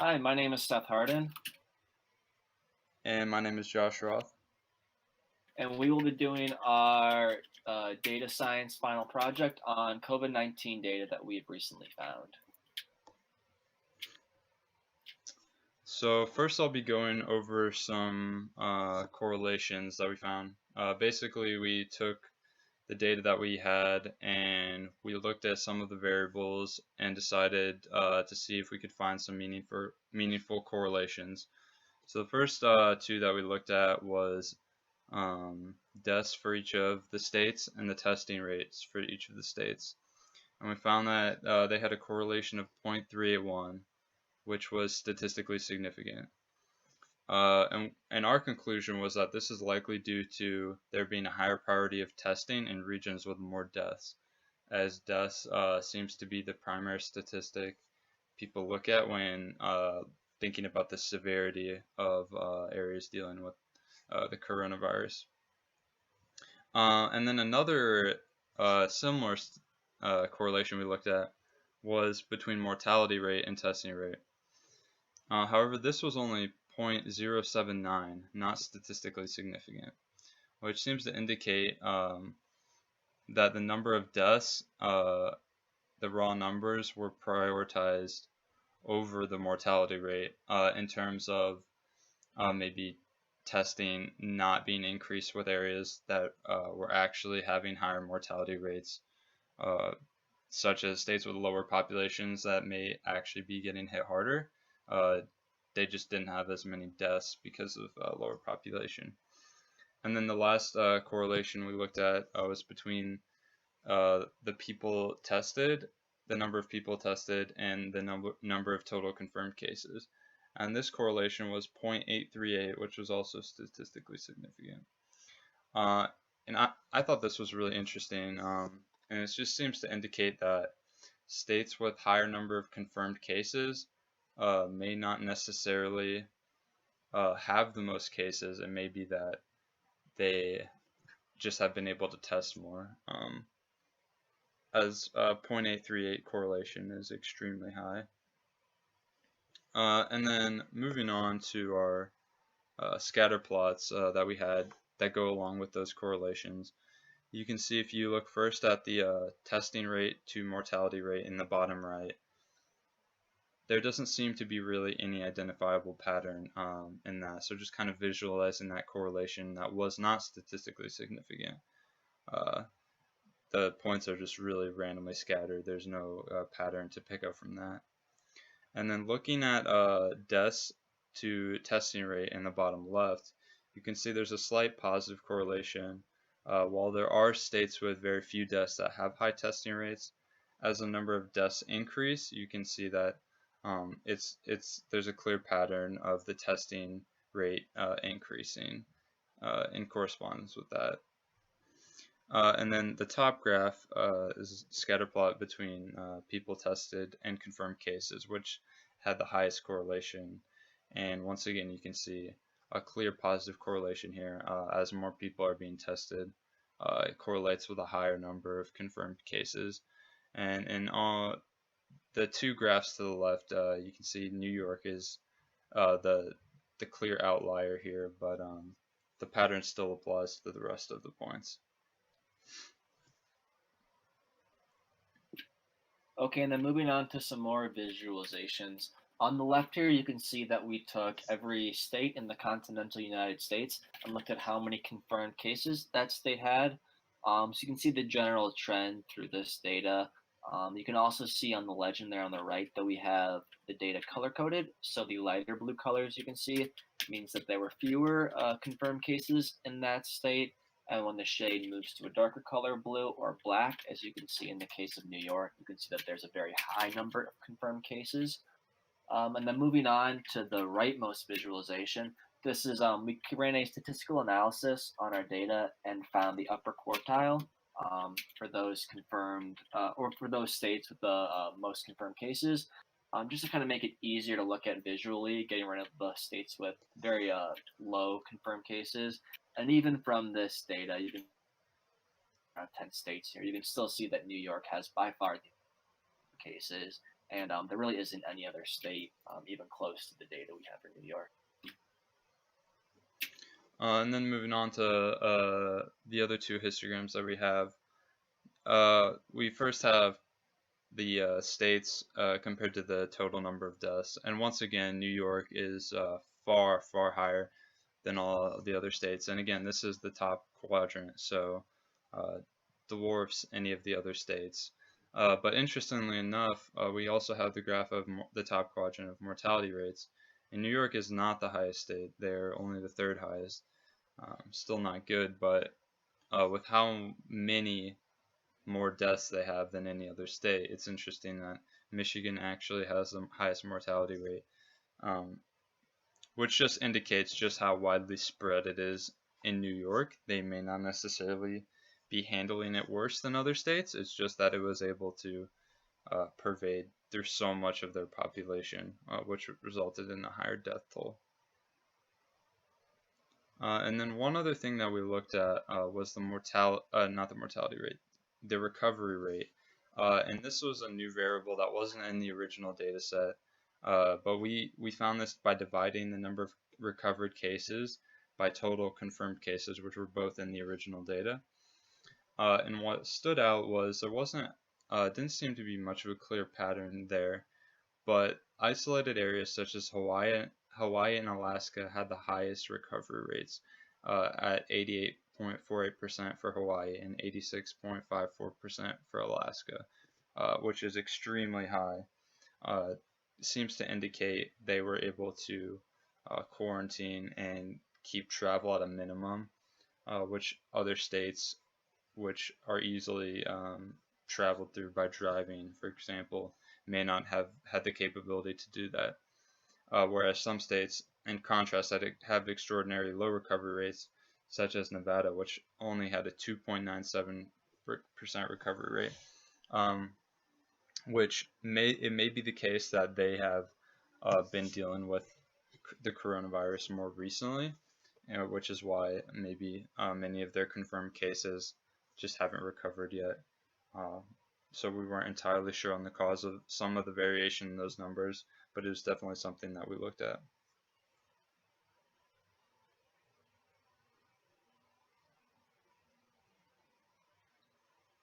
Hi, my name is Seth Harden, And my name is Josh Roth. and we will be doing our data science final project on COVID-19 data that we have recently found. So first I'll be going over some correlations that we found. Basically, we took the data that we had and we looked at some of the variables and decided to see if we could find some meaningful correlations. So the first two that we looked at was deaths for each of the states and the testing rates for each of the states. And we found that they had a correlation of 0.381, which was statistically significant. And our conclusion was that this is likely due to there being a higher priority of testing in regions with more deaths, as deaths seems to be the primary statistic people look at when thinking about the severity of areas dealing with the coronavirus. And then another similar correlation we looked at was between mortality rate and testing rate. However, this was only 0.079, not statistically significant, which seems to indicate that the number of deaths, the raw numbers, were prioritized over the mortality rate in terms of maybe testing not being increased with areas that were actually having higher mortality rates, uh, such as states with lower populations that may actually be getting hit harder. Uh, they just didn't have as many deaths because of lower population. And then the last correlation we looked at was between the people tested, the number of people tested, and the number of total confirmed cases. And this correlation was 0.838, which was also statistically significant. Uh, and I thought this was really interesting, and it just seems to indicate that states with higher number of confirmed cases may not necessarily have the most cases. It may be that they just have been able to test more, as 0.838 correlation is extremely high. And then moving on to our scatter plots that we had that go along with those correlations. You can see if you look first at the testing rate to mortality rate in the bottom right, there doesn't seem to be really any identifiable pattern in that. So just kind of visualizing that correlation that was not statistically significant. Uh, the points are just really randomly scattered. There's no pattern to pick up from that. And then looking at deaths to testing rate in the bottom left, you can see there's a slight positive correlation. While there are states with very few deaths that have high testing rates, as the number of deaths increase, you can see that there's a clear pattern of the testing rate increasing in correspondence with that. And then the top graph is a scatter plot between people tested and confirmed cases, which had the highest correlation. And once again, you can see a clear positive correlation here. As more people are being tested, it correlates with a higher number of confirmed cases. And in all the two graphs to the left, you can see New York is the clear outlier here, but the pattern still applies to the rest of the points. Okay, and then moving on to some more visualizations. On the left here, you can see that we took every state in the continental United States and looked at how many confirmed cases that state had. So you can see the general trend through this data. You can also see on the legend there on the right that we have the data color coded. So the lighter blue colors you can see means that there were fewer confirmed cases in that state. And when the shade moves to a darker color, blue or black, as you can see in the case of New York, you can see that there's a very high number of confirmed cases. And then moving on to the rightmost visualization, this is we ran a statistical analysis on our data and found the upper quartile for those confirmed or for those states with the most confirmed cases. Just to kind of make it easier to look at visually, getting rid of the states with very low confirmed cases. And even from this data, you can around 10 states here, you can still see that New York has by far the cases, and there really isn't any other state even close to the data we have for New York. And then moving on to the other two histograms that we have. We first have the states compared to the total number of deaths. And once again, New York is far, far higher than all the other states. And again, this is the top quadrant, so dwarfs any of the other states. But interestingly enough, we also have the graph of the top quadrant of mortality rates. And New York is not the highest state. They're only the third highest. Still not good, but with how many more deaths they have than any other state, it's interesting that Michigan actually has the highest mortality rate, which just indicates just how widely spread it is in New York. They may not necessarily be handling it worse than other states. It's just that it was able to pervade through so much of their population, which resulted in a higher death toll. And then one other thing that we looked at was not the mortality rate, the recovery rate. And this was a new variable that wasn't in the original data set, but we found this by dividing the number of recovered cases by total confirmed cases, which were both in the original data. And what stood out was there didn't seem to be much of a clear pattern there, but isolated areas such as Hawaii and Alaska had the highest recovery rates at 88.48% for Hawaii and 86.54% for Alaska, which is extremely high. Seems to indicate they were able to quarantine and keep travel at a minimum, which other states, which are easily traveled through by driving, for example, may not have had the capability to do that. Whereas some states, in contrast, that have extraordinarily low recovery rates, such as Nevada, which only had a 2.97% recovery rate, which it may be the case that they have been dealing with the coronavirus more recently, which is why maybe many of their confirmed cases just haven't recovered yet. So we weren't entirely sure on the cause of some of the variation in those numbers, but it was definitely something that we looked at.